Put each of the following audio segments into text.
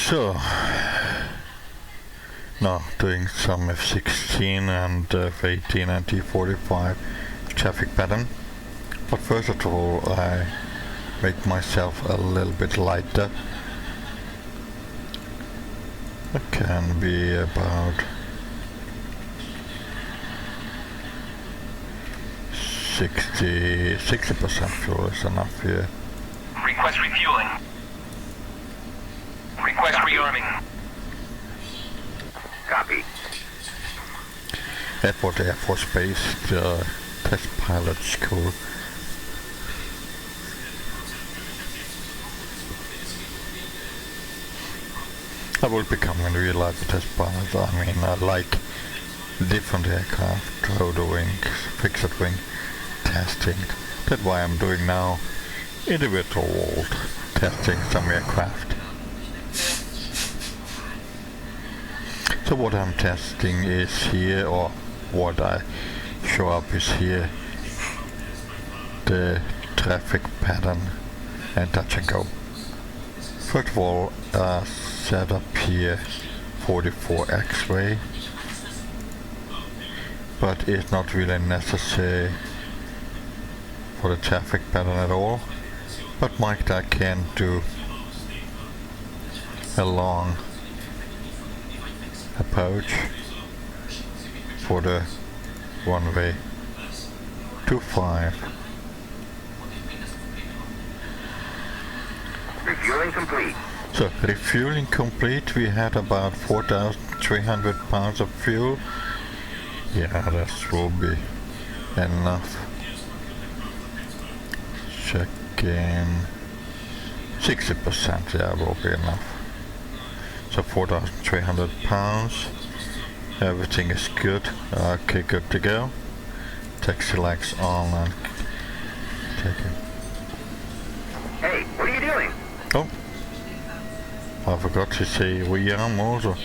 So, now doing some F-16 and F-18 and T-45 traffic pattern. But first of all, I make myself a little bit lighter. It can be about 60% fuel is enough here. Request refueling. Request rearming. Copy. Airport Air Force Base, the test pilot school. I will become in real life a test pilot. I mean, I like different aircraft, rotor wings, fixed wing testing. That's why I'm doing now individual world testing some aircraft. So what I'm testing is here, or what I show up is here, the traffic pattern and touch and go. First of all, set up here 44 X-ray, but it's not really necessary for the traffic pattern at all. But Mike, I can do a long approach for the runway 25. Refueling complete. So refueling complete. We had about 4,300 pounds of fuel. Yeah, that will be enough. Checking 60%. Yeah, will be enough. So 4,300 pounds. Everything is good. Okay, good to go. Taxi lights on and take it. Hey, what are you doing? Oh, I forgot to say rearm also.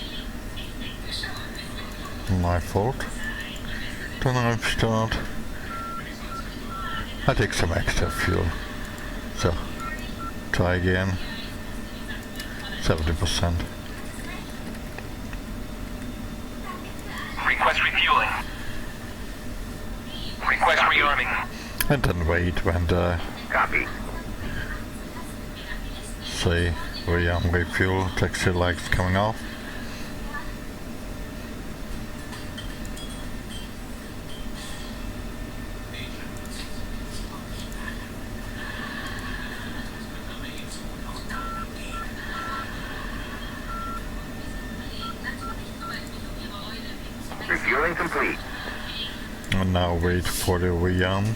My fault. Then I start. I take some extra fuel. So, try again. 70%. Request refueling. Request rearming. And then wait when the Copy. say rearm refuel taxi lights coming off. Refueling complete. And now wait for the rearm.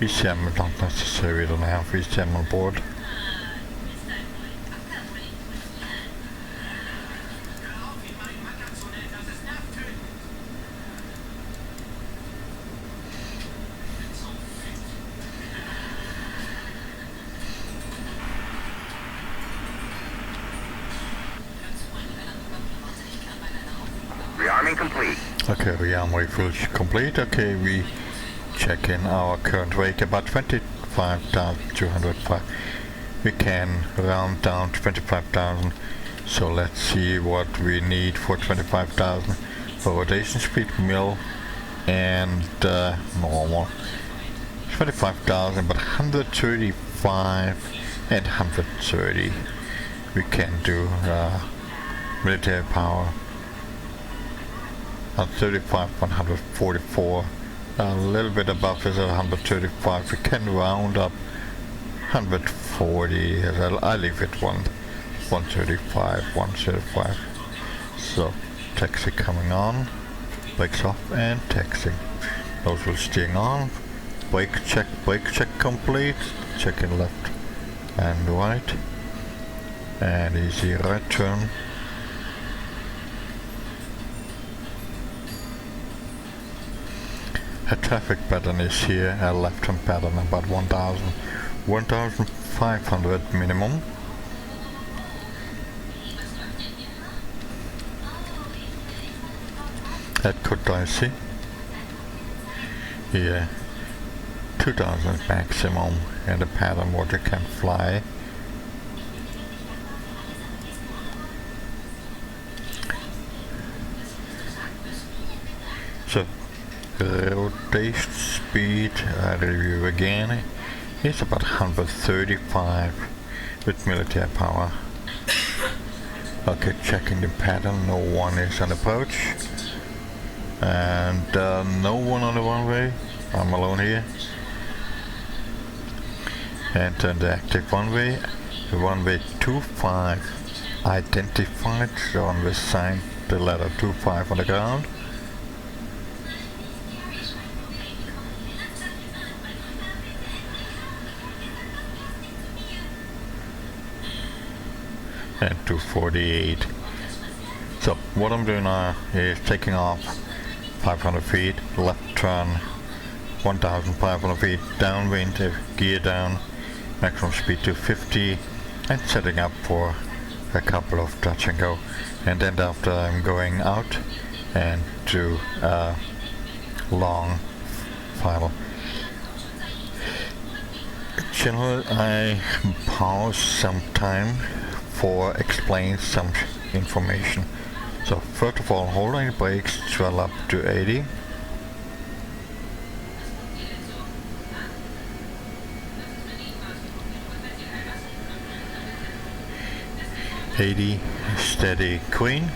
VCM is not necessary, we don't have VCM on board. Rearming complete. Okay, rearm refuel is complete. Okay, we check in our current weight about 25,205. We can round down 25,000. So let's see what we need for 25,000 for rotation speed, mil, and normal. 25,000, but 135 and 130. We can do military power. 135, 144. A little bit above is 135. We can round up 140. I leave it 135, 135. So taxi coming on, brakes off and taxi. Those will steering on. Brake check complete. Checking left and right. And easy right turn. A traffic pattern is here, a left-hand pattern about 1,500 minimum. That could I see? Here 2000 maximum in the pattern what you can fly. So rotation speed, I review again, is about 135 with military power. Okay, checking the pattern, no one is on approach. And no one on the runway, I'm alone here. Enter the active runway, runway 25 identified, so on the sign the letter 25 on the ground. And 248. So what I'm doing now is taking off 500 feet, left turn 1500 feet, downwind, gear down, maximum speed 250, and setting up for a couple of touch and go. And then after I'm going out and do a long final. Generally, I pause some time for explain some information. So first of all, holding the brakes, swell up to 80. Steady queen,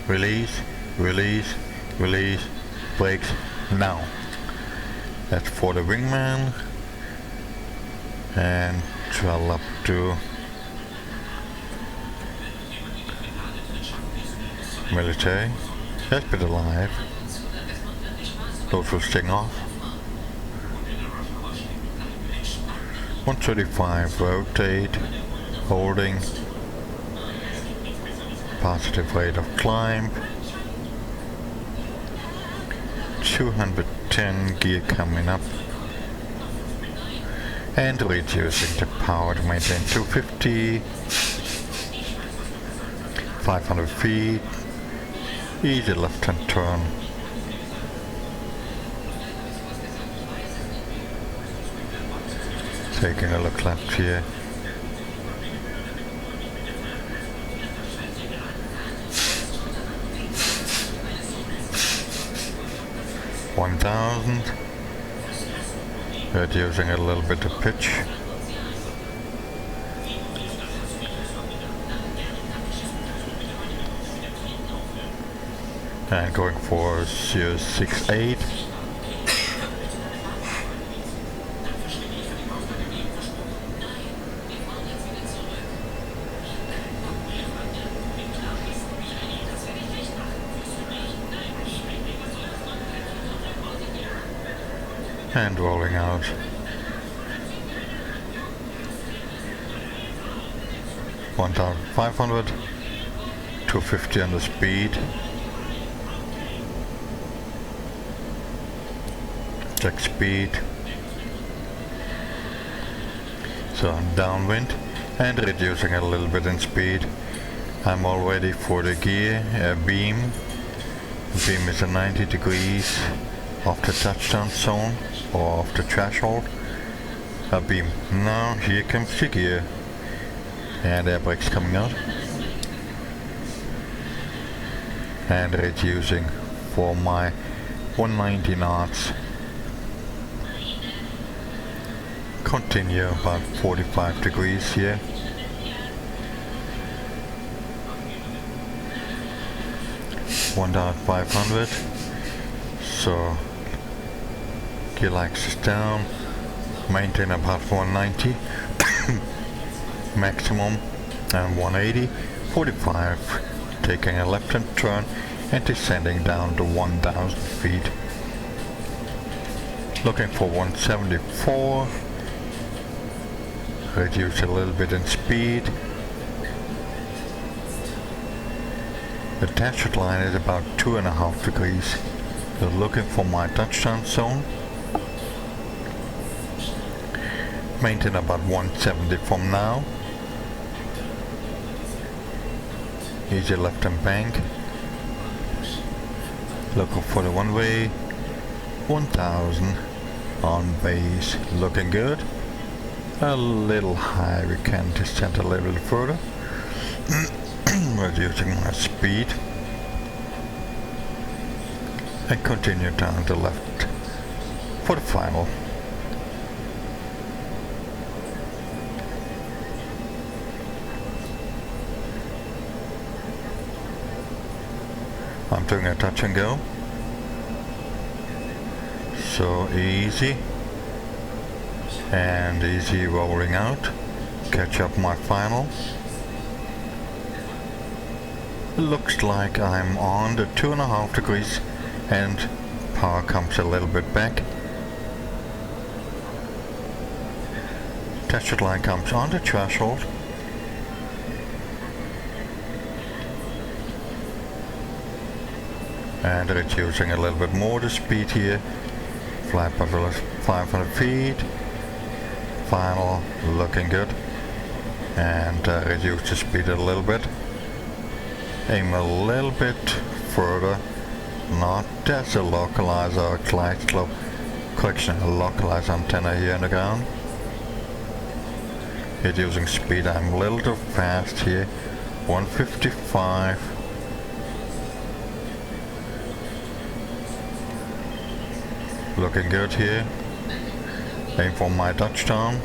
release, release, release, brakes, now. That's for the wingman. And swell up to military. That's been alive. Those will sting off. 135, rotate, holding, positive rate of climb, 210 gear coming up, and reducing the power to maintain 250, 500 feet, easy left hand turn. Taking a look left here. $1,000. Reducing a little bit of pitch. And going for 068. And rolling out. $1,500, 250 on the speed. Check speed. So I'm downwind and reducing a little bit in speed. I'm all ready for the gear beam. The beam is at 90 degrees off the touchdown zone or off the threshold. A beam. Now here comes the gear. And air brakes coming out. And reducing for my 190 knots. Continue about 45 degrees here. $1,500. So gear axis down. Maintain about 190. Maximum and 180. 45. Taking a left hand turn and descending down to 1,000 feet. Looking for 174. Reduce a little bit in speed. The attachment line is about 2.5 degrees. So looking for my touchdown zone. Maintain about 170 from now. Easy left hand bank. Looking for the runway 1000. on base, looking good. A little high, we can descend a little further. Reducing my speed. And continue down the left for the final. I'm doing a touch and go. So easy. And easy rolling out. Catch up my final. It looks like I'm on the 2.5 degrees and power comes a little bit back. Test line comes on the threshold. And reducing a little bit more the speed here. Fly by 500 feet. Final looking good. And reduce the speed a little bit. Aim a little bit further. Not as a localizer or glide slope. Correction, a localized antenna here in the ground. Reducing speed, I'm a little too fast here. 155. Looking good here. Aim for my touchdown.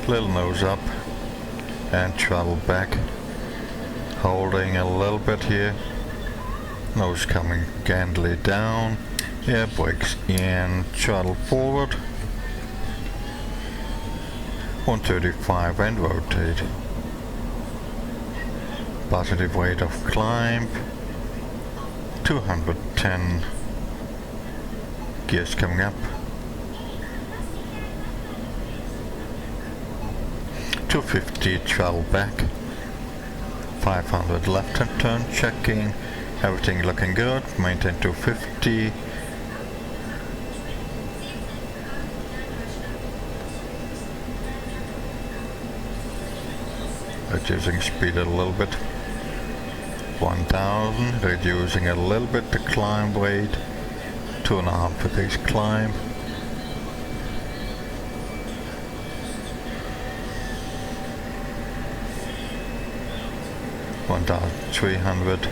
Little nose up and throttle back. Holding a little bit here. Nose coming gently down. Air brakes in. Throttle forward. 135 and rotate. Positive rate of climb. 210. Gears coming up. 250 throttle back. 500 left hand turn, checking. Everything looking good. Maintain 250. Reducing speed a little bit. 1000. Reducing a little bit the climb rate. 2.5 degrees climb. 1,300,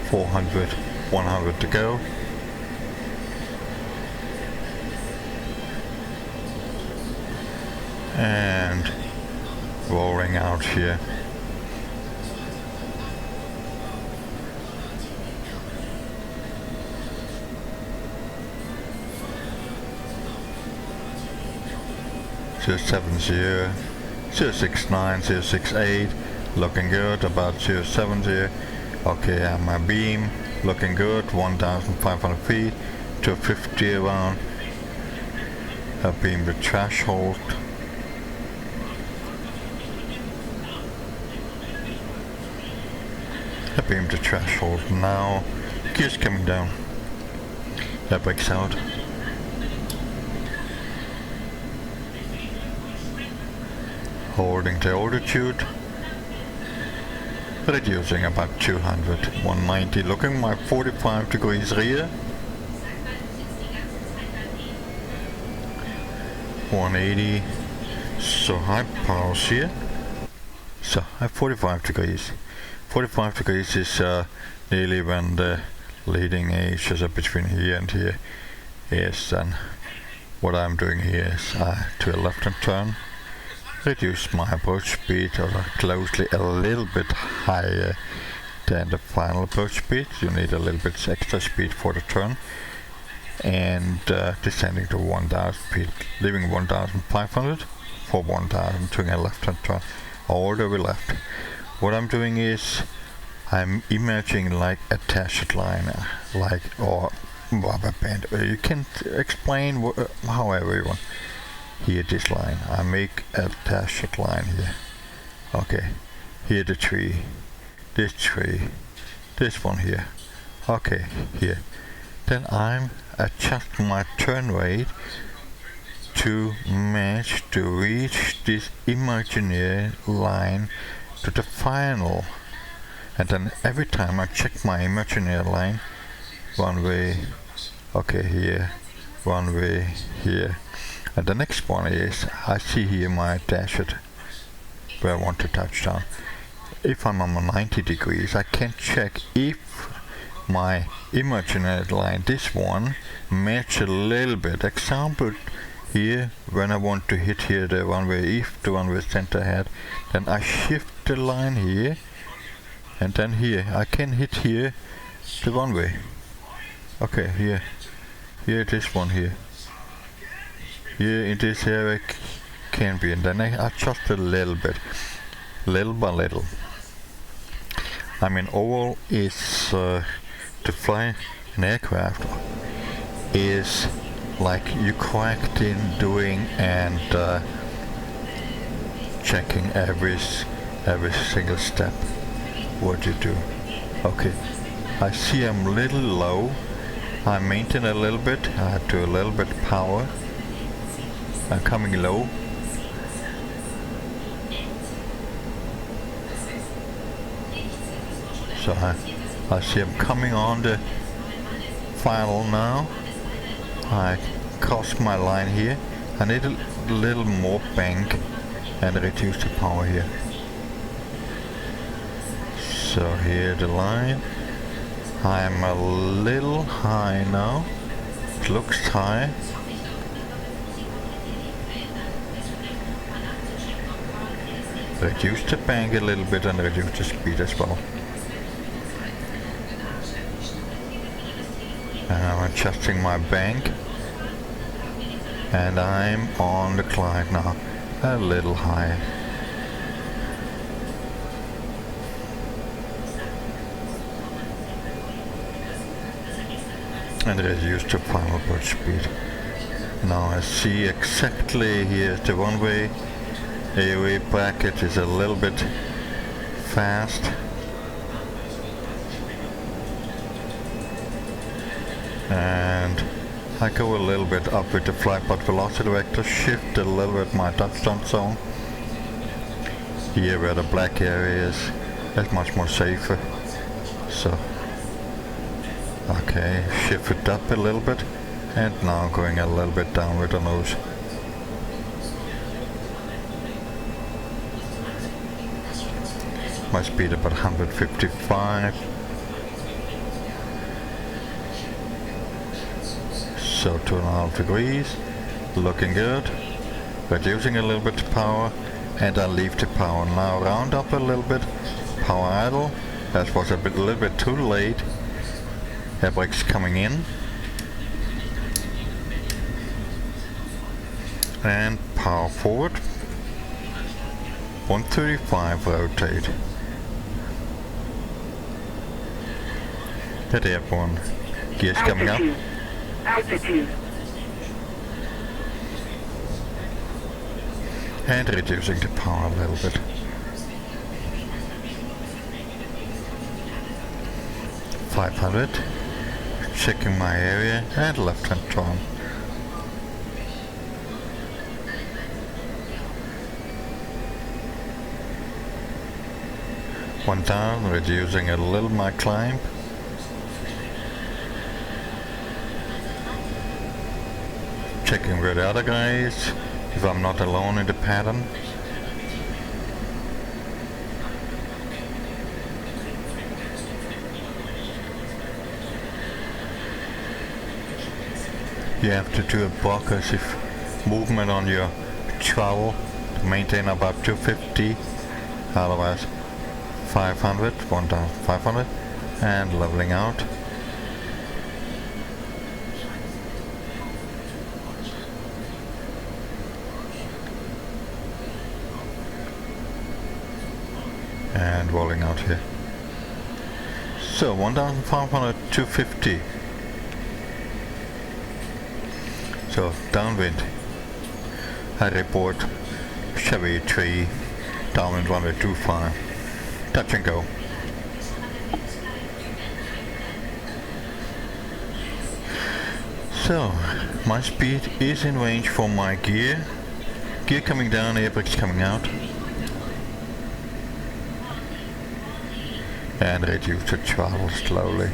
400, 100 to go. And rolling out here. So 70. 069, 068, looking good, about 070, okay, and my beam, looking good, 1,500 feet, 250 around, beam the threshold, beam the threshold now, gears coming down, that brakes out. Holding the altitude, reducing about 200, 190, looking my 45 degrees rear, 180, so high pause here, so at 45 degrees. 45 degrees is nearly when the leading edge is between here and here. Yes, then what I'm doing here is to a left hand turn. Reduce my approach speed closely a little bit higher than the final approach speed. You need a little bit extra speed for the turn. And descending to 1,000 feet, leaving 1,500 for 1,000, doing a left hand turn all the way left. What I'm doing is I'm imaging like a tachet line, or rubber band. You can explain however you want. Here this line, I make a tachet line here. Okay, here the tree, this one here. Okay, here. Then I'm adjust my turn rate to manage to reach this imaginary line to the final. And then every time I check my imaginary line, one way, okay, here, one way, here. And the next one is, I see here my dashboard where I want to touch down. If I'm on 90 degrees, I can check if my imaginary line, this one, match a little bit. Example here, when I want to hit here the runway, if the runway center ahead, then I shift the line here, and then here I can hit here the runway. Okay, here this one here in this area can be, and then I adjust a little bit, little by little. I mean, overall is to fly an aircraft is like you correcting, doing, and checking every single step what you do. Okay, I see I'm a little low. I maintain a little bit. I have to a little bit power. I'm coming low. So I see I'm coming on the final now. I cross my line here. I need a little more bank and reduce the power here. So here the line. I'm a little high now. It looks high. Reduce the bank a little bit and reduce the speed as well. And I'm adjusting my bank. And I'm on the climb now. A little high. And reduce the final bird speed. Now I see exactly here the runway. AOA bracket is a little bit fast. And I go a little bit up with the flight path velocity vector, shift a little bit my touchdown zone. Here where the black area is, that's much more safer. So, okay, shift it up a little bit, and now going a little bit down with the nose. My speed about 155. So 2.5 degrees, looking good. Reducing a little bit of power, and I leave the power. Now round up a little bit, power idle. That was a little bit too late. Air brakes coming in. And power forward. 135 rotate. That airborne. Gears coming up. Altitude. And reducing the power a little bit. .500. Checking my area and left hand turn. One down, reducing a little my climb. Checking where the other guy is, if I'm not alone in the pattern. You have to do a progressive movement on your travel to maintain about 250, otherwise 500, one down 500, and leveling out. And rolling out here. So 1,500, 250. So downwind. I report Chevy 3, downwind runway 25. Touch and go. So My speed is in range for my gear. Gear coming down, air brakes coming out. And reduce the throttle slowly.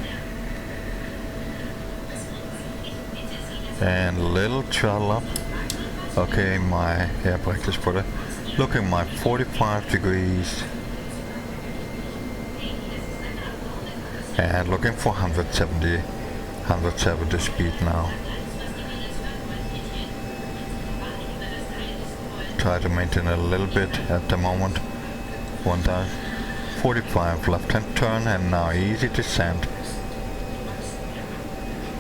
And little throttle up. Okay, my air brake is put it. Looking my 45 degrees. And looking for 170 speed now. Try to maintain a little bit at the moment. 1045 left hand turn and now easy descent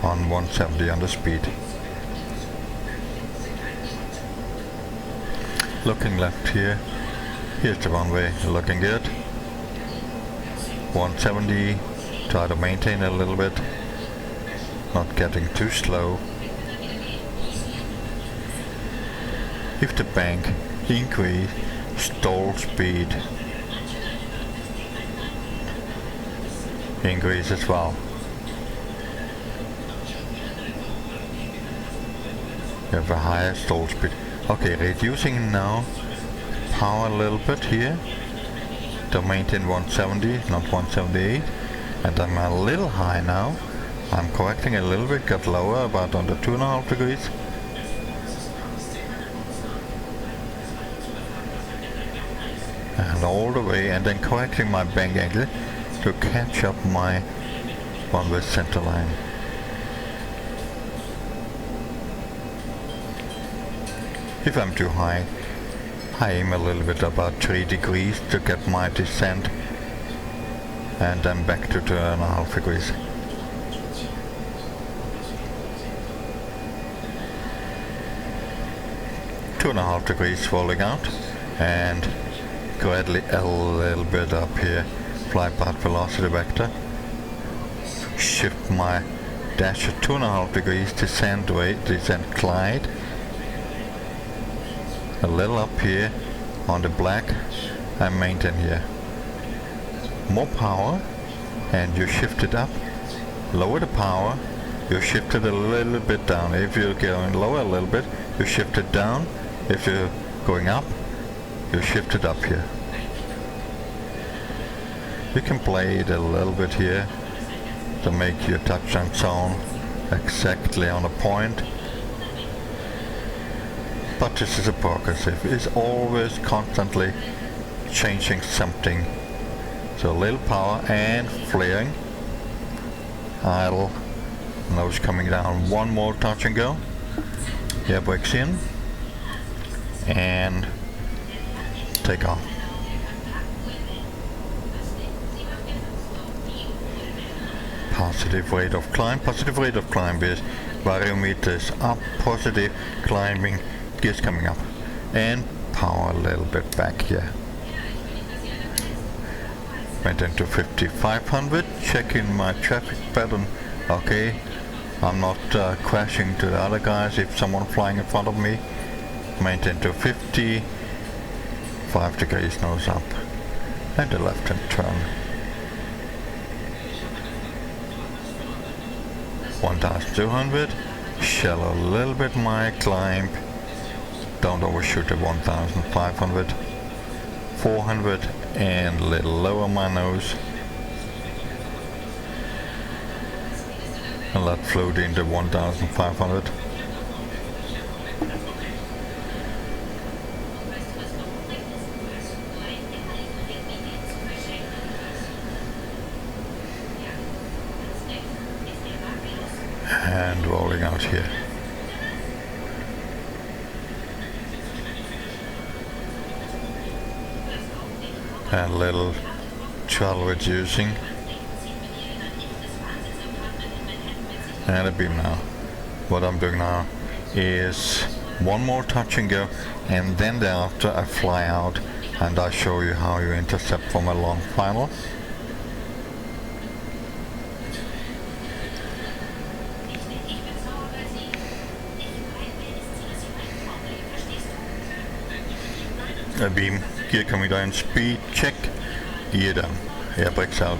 on 170 on the speed. Looking left here. Here's the runway, looking good. 170, try to maintain a little bit, not getting too slow. If the bank increase, stall speed increase as well. You have a higher stall speed. Okay, reducing now power a little bit here to maintain 170, not 178. And I'm a little high now. I'm correcting a little bit, got lower, about under 2.5 degrees. And all the way, and then correcting my bank angle to catch up my runway center line. If I'm too high, I aim a little bit about 3 degrees to get my descent, and then back to 2.5 degrees. Two and a half degrees falling out, and gradually a little bit up here. Flight path velocity vector. Shift my dash at 2.5 degrees, descent weight, descent glide. A little up here on the black and maintain here. More power and you shift it up. Lower the power, you shift it a little bit down. If you're going lower a little bit, you shift it down. If you're going up, you shift it up here. You can play it a little bit here to make your touchdown zone exactly on a point. But this is a progressive. It's always constantly changing something. So little power and flaring. Idle. Nose coming down. One more touch and go. Air brakes in. And take off. Positive rate of climb. Positive rate of climb is variometers up. Positive climbing. Gears coming up. And power a little bit back here. Went into 5500. Checking my traffic pattern. Okay. I'm not crashing to the other guys if someone flying in front of me. Maintain to 50. 5 degrees nose up. And a left hand turn. 1200. Shallow a little bit my climb. Don't overshoot at 1500. 400 and a little lower my nose. And let float into 1500. And rolling out here. And a little throttle reducing. And a beam now. What I'm doing now is one more touch and go, and then thereafter I fly out and I show you how you intercept from a long final. A beam, gear coming down, speed check, gear down, air brakes out.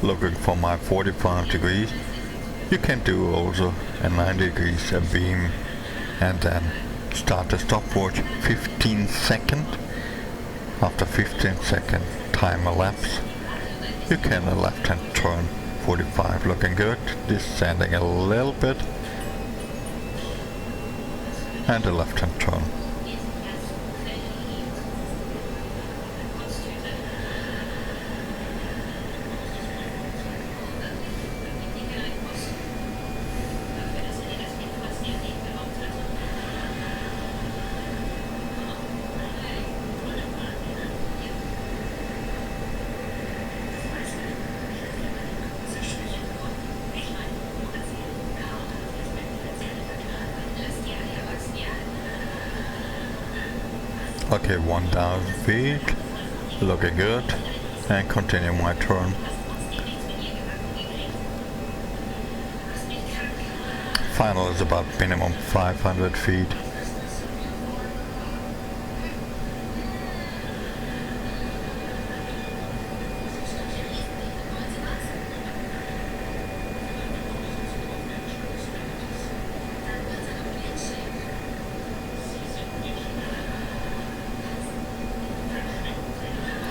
looking for my 45 degrees. You can do also a 90 degrees a beam, and then start the stopwatch 15 seconds. After 15 second timer lapse, you can a left hand turn 45, looking good, descending a little bit, and a left hand turn. Okay, 1,000 feet, looking good, and continue my turn. Final is about minimum 500 feet.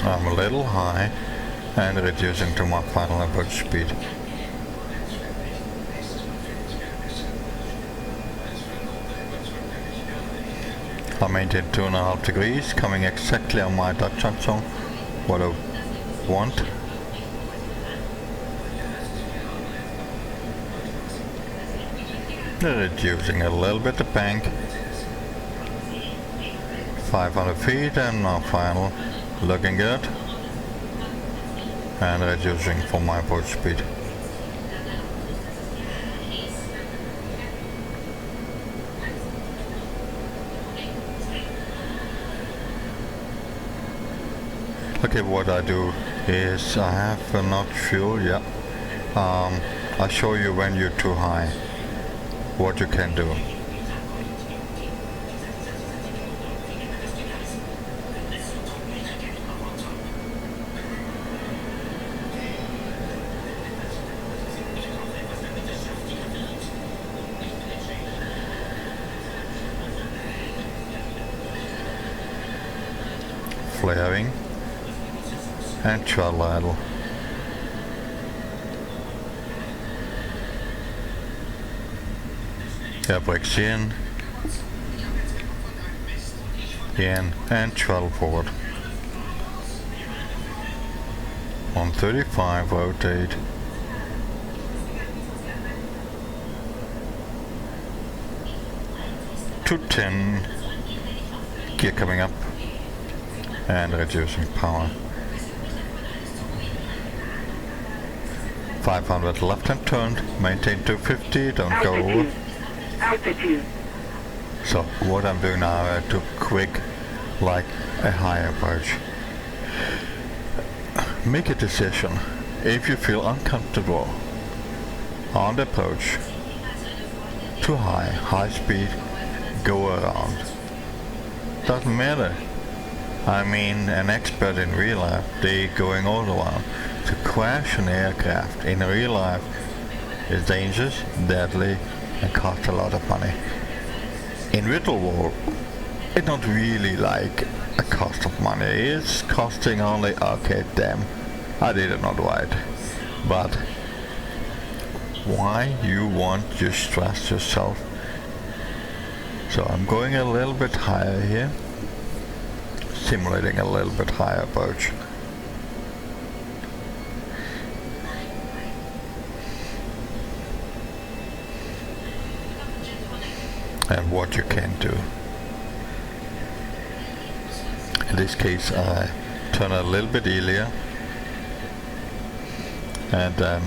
I'm a little high and reducing to my final approach speed. I maintain 2.5 degrees, coming exactly on my touchdown zone, what I want. Reducing a little bit the bank. 500 feet and now final. Looking good, and reducing for my approach speed. Okay, what I do is I have enough fuel, yeah. I'll show you when you're too high, what you can do. Flaring and throttle idle. Air brakes in, and throttle forward. 135, rotate. To 10, gear coming up. And reducing power. 500 left hand turned, maintain 250, don't go over. Altitude. So what I'm doing now, I took quick, like a high approach. Make a decision. If you feel uncomfortable on the approach, too high, high speed, go around. Doesn't matter. I mean, an expert in real life, they going all around. To crash an aircraft in real life is dangerous, deadly, and costs a lot of money. In virtual world, it's not really like a cost of money. It's costing only, okay, damn, I did it not right. But why you want to stress yourself? So I'm going a little bit higher here. Simulating a little bit higher approach. And what you can do. In this case I turn a little bit earlier, and then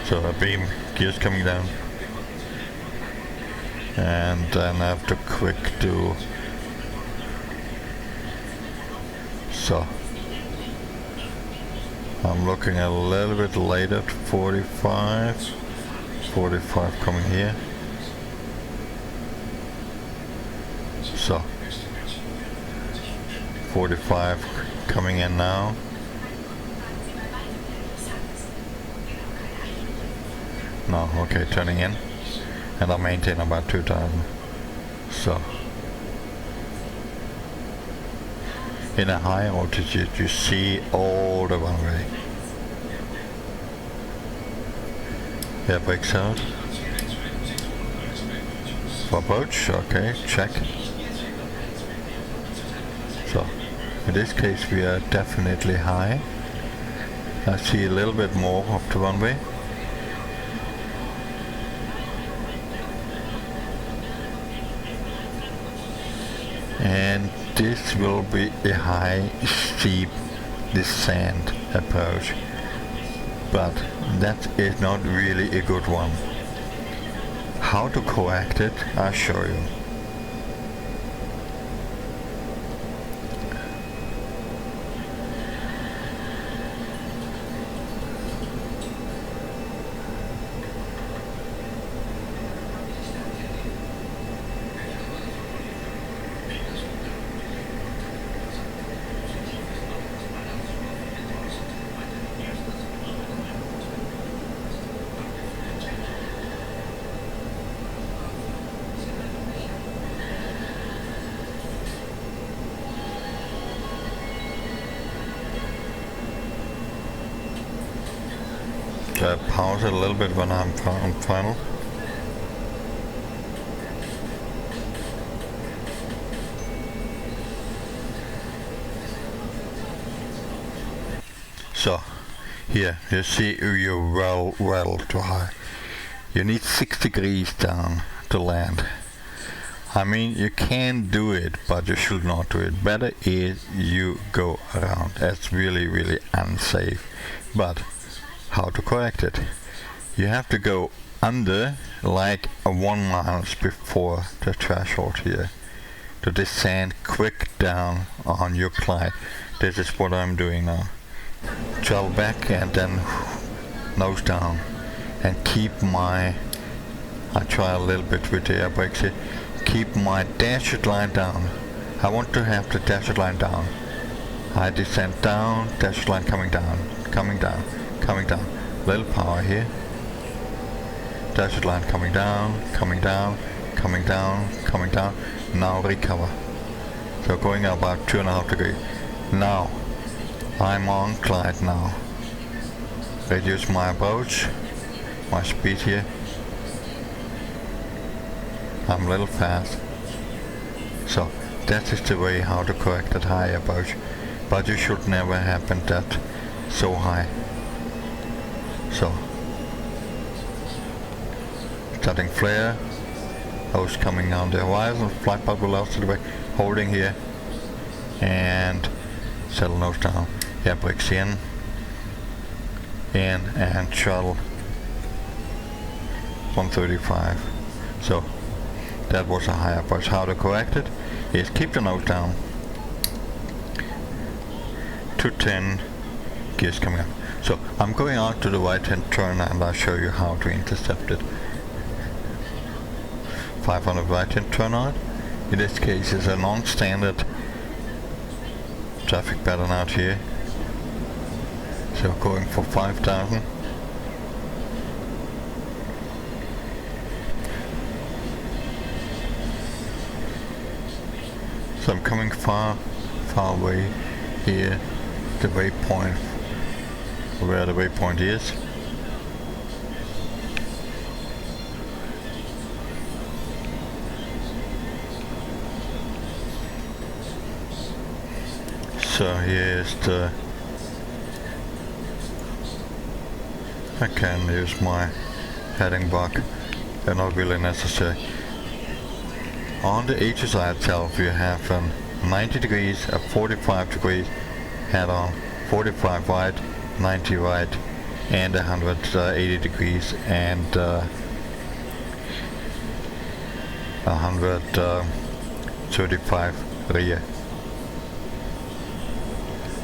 so a beam gears coming down, and then I have to quick do so. I'm looking a little bit later at 45 coming here. So 45 coming in now. No, okay, turning in. And I'll maintain about 2000. So, in a high altitude you see all the runway. Yeah, brakes out. For approach, okay, check. So, in this case we are definitely high. I see a little bit more of the runway. And this will be a high, steep descent approach. But that is not really a good one. How to correct it, I'll show you. Pause it a little bit when I'm on final. So, here you see you're well too high. You need 6 degrees down to land. I mean, you can do it, but you should not do it. Better is you go around. That's really unsafe. But how to correct it? You have to go under like 1 mile before the threshold here to descend quick down on your glide. This is what I'm doing now. Travel back and then nose down and keep my, I try a little bit with the air brakes here, keep my dashed line down. I want to have the dashed line down. I descend down, dashed line coming down, coming down, coming down. Little power here. Dashed line coming down, coming down, coming down, coming down. Now recover. So going about 2.5 degrees. Now I'm on glide now. Reduce my approach, my speed here. I'm a little fast. So that is the way how to correct that high approach. But you should never happen that so high. So, starting flare, hose coming on the horizon, flight path velocity way, holding here, and settle nose down, air brakes in, and shuttle 135. So, that was a high approach. How to correct it is keep the nose down, 210, gears coming up. So I'm going out to the right hand turn and I'll show you how to intercept it. 500 right hand turn out. In this case is a non-standard traffic pattern out here. So going for 5,000. So I'm coming far away here, the waypoint, where the waypoint is. So here's the, I can use my heading block, they're not really necessary. On the HSI itself you have 90 degrees, a 45 degrees head on, 45 right, 90 right, and 180 degrees, and 135 rear.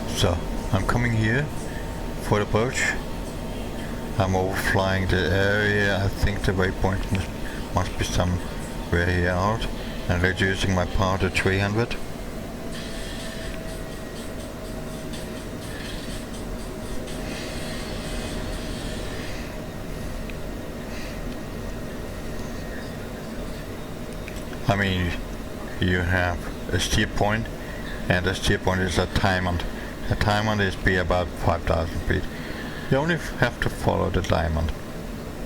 So I'm coming here for the approach. I'm overflying the area. I think the waypoint must be somewhere here out, and reducing my power to 300. I mean, you have a steer point, and the steer point is a diamond. A diamond is be about 5,000 feet. You only have to follow the diamond.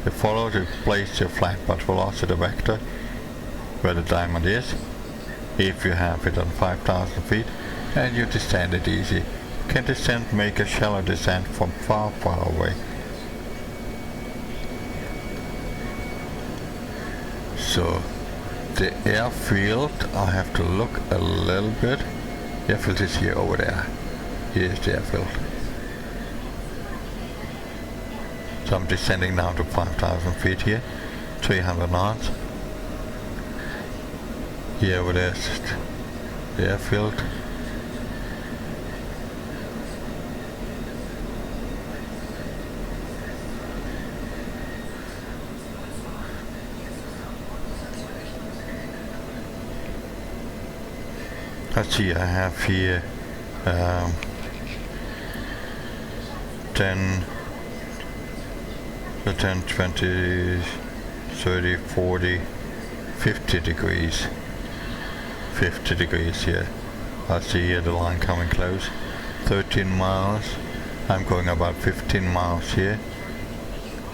You follow to place your flight path velocity vector where the diamond is, if you have it on 5,000 feet, and you descend it easy. You can descend, make a shallow descent from far, far away. So the airfield, I have to look a little bit. The airfield is here over there. Here's the airfield. So I'm descending down to 5,000 feet here, 300 knots. Here over there's the airfield. Let's see, I have here 10, 20, 30, 40, 50 degrees. 50 degrees here. I see here the line coming close. 13 miles. I'm going about 15 miles here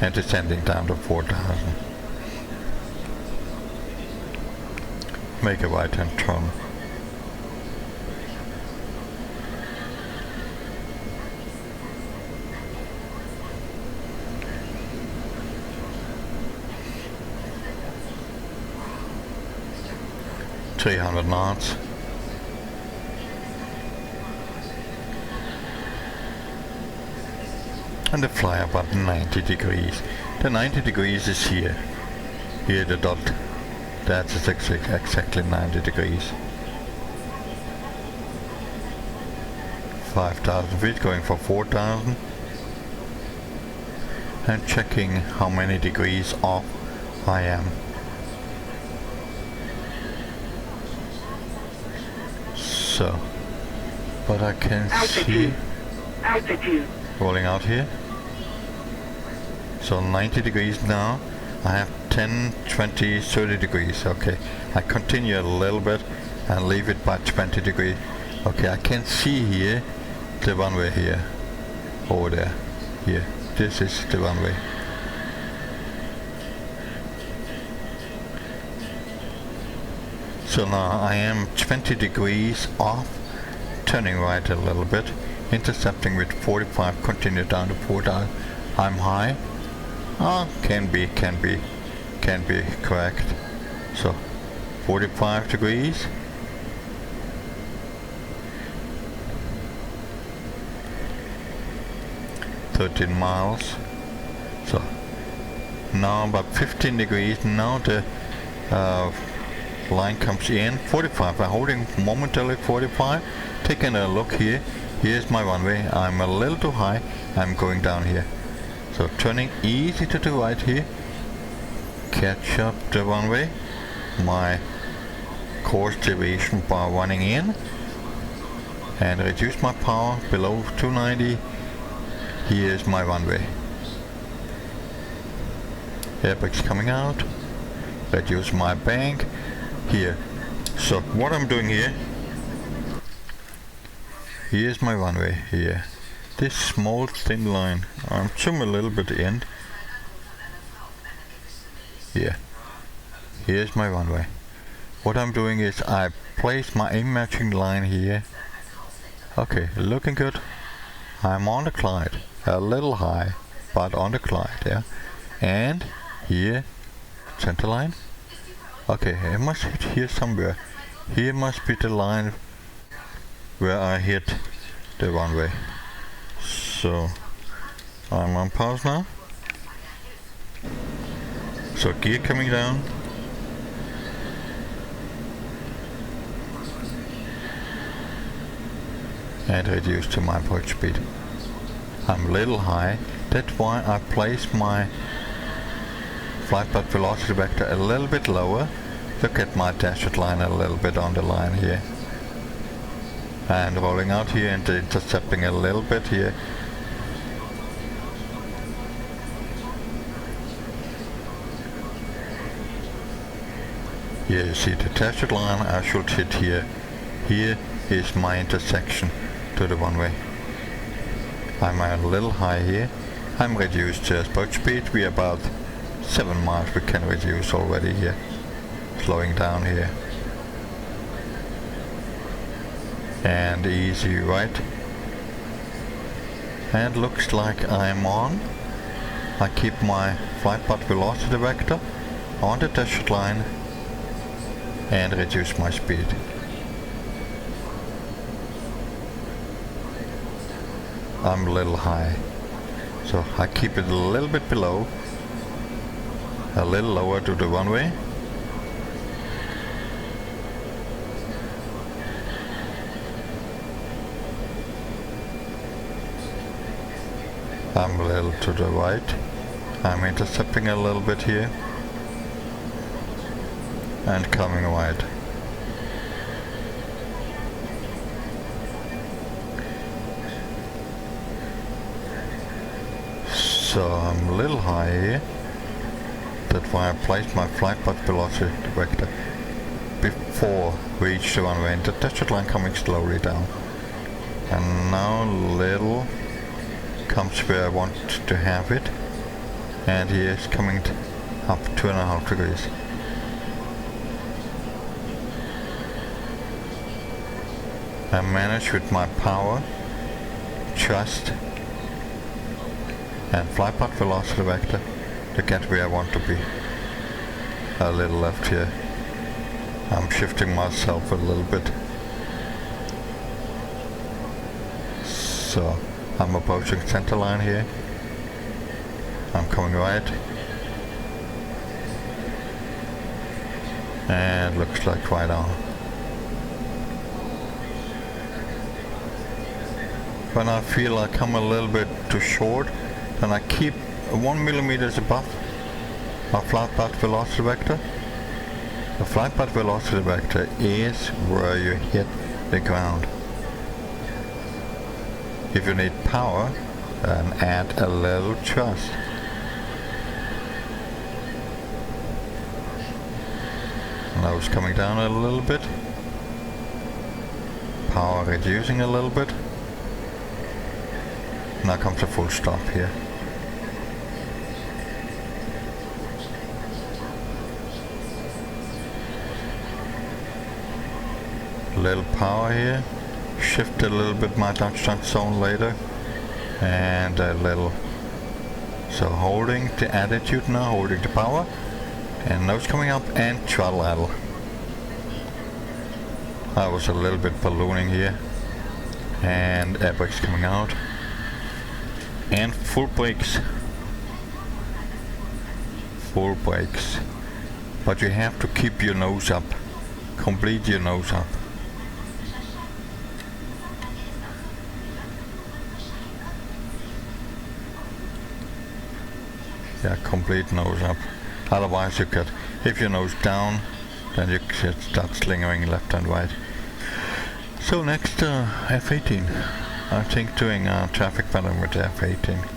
and descending down to 4,000. Make a right hand turn. .300 knots. And the fly about 90 degrees. The 90 degrees is here. Here the dot. That's exactly 90 degrees. 5,000 feet going for 4,000. And checking how many degrees off I am. So, but I can see altitude rolling out here. So 90 degrees now. I have 10, 20, 30 degrees. Okay, I continue a little bit and leave it by 20 degrees. Okay, I can see here the runway here, over there, here. This is the runway. So now I am 20 degrees off, turning right a little bit, intercepting with 45, continue down to 4,000. I'm high. Can be correct. So 45 degrees. .13 miles. So now about 15 degrees. Now the line comes in 45. I'm holding momentarily 45. Taking a look here. Here's my runway. I'm a little too high. I'm going down here. So turning easy to the right here. Catch up the runway. My course deviation bar running in. And reduce my power below 290. Here's my runway. Airbags coming out. Reduce my bank. Here. So what I'm doing here. Here's my runway here. This small thin line. I'm zoom a little bit in. Here. Here's my runway. What I'm doing is I place my aim matching line here. Okay, looking good. I'm on the glide. A little high, but on the glide, yeah. And here, center line. Okay, it must hit here somewhere. Here must be the line where I hit the runway. So I'm on pause now. So gear coming down. And reduce to my approach speed. I'm a little high. That's why I place my flight path velocity vector a little bit lower. Look at my dashed line a little bit on the line here. And rolling out here and intercepting a little bit here. Here you see the dashed line. I should hit here. Here is my intersection to the runway. I'm a little high here. I'm reduced approach speed. We are about 7 miles we can reduce already here. Slowing down here. And easy right. And looks like I'm on. I keep my flight path velocity vector on the dashed line and reduce my speed. I'm a little high, so I keep it a little bit below, a little lower to the runway. I'm a little to the right. I'm intercepting a little bit here and coming wide. So I'm a little high here. That's why I placed my flight path velocity vector before we reach the runway, and the dashed line coming slowly down. And now little comes where I want to have it, and he is coming up 2.5 degrees. I manage with my power, thrust and flight path velocity vector to get where I want to be. A little left here. I'm shifting myself a little bit. So I'm approaching center line here. I'm coming right. And looks like right on. When I feel I come a little bit too short, then I keep 1 millimeter above my flight path velocity vector. The flight path velocity vector is where you hit the ground. If you need power, then add a little thrust. Now it's coming down a little bit. Power reducing a little bit. Now comes a full stop here. Little power here. Shift a little bit my touchdown zone later. And a little. So holding the attitude now, holding the power. And nose coming up and throttle idle. I was a little bit ballooning here. And air brakes coming out. And full brakes. Full brakes. But you have to keep your nose up. Complete your nose up. Yeah, complete nose up. Otherwise you get, if your nose down, then you start slingering left and right. So next F-18. I think doing a traffic pattern with the F-18.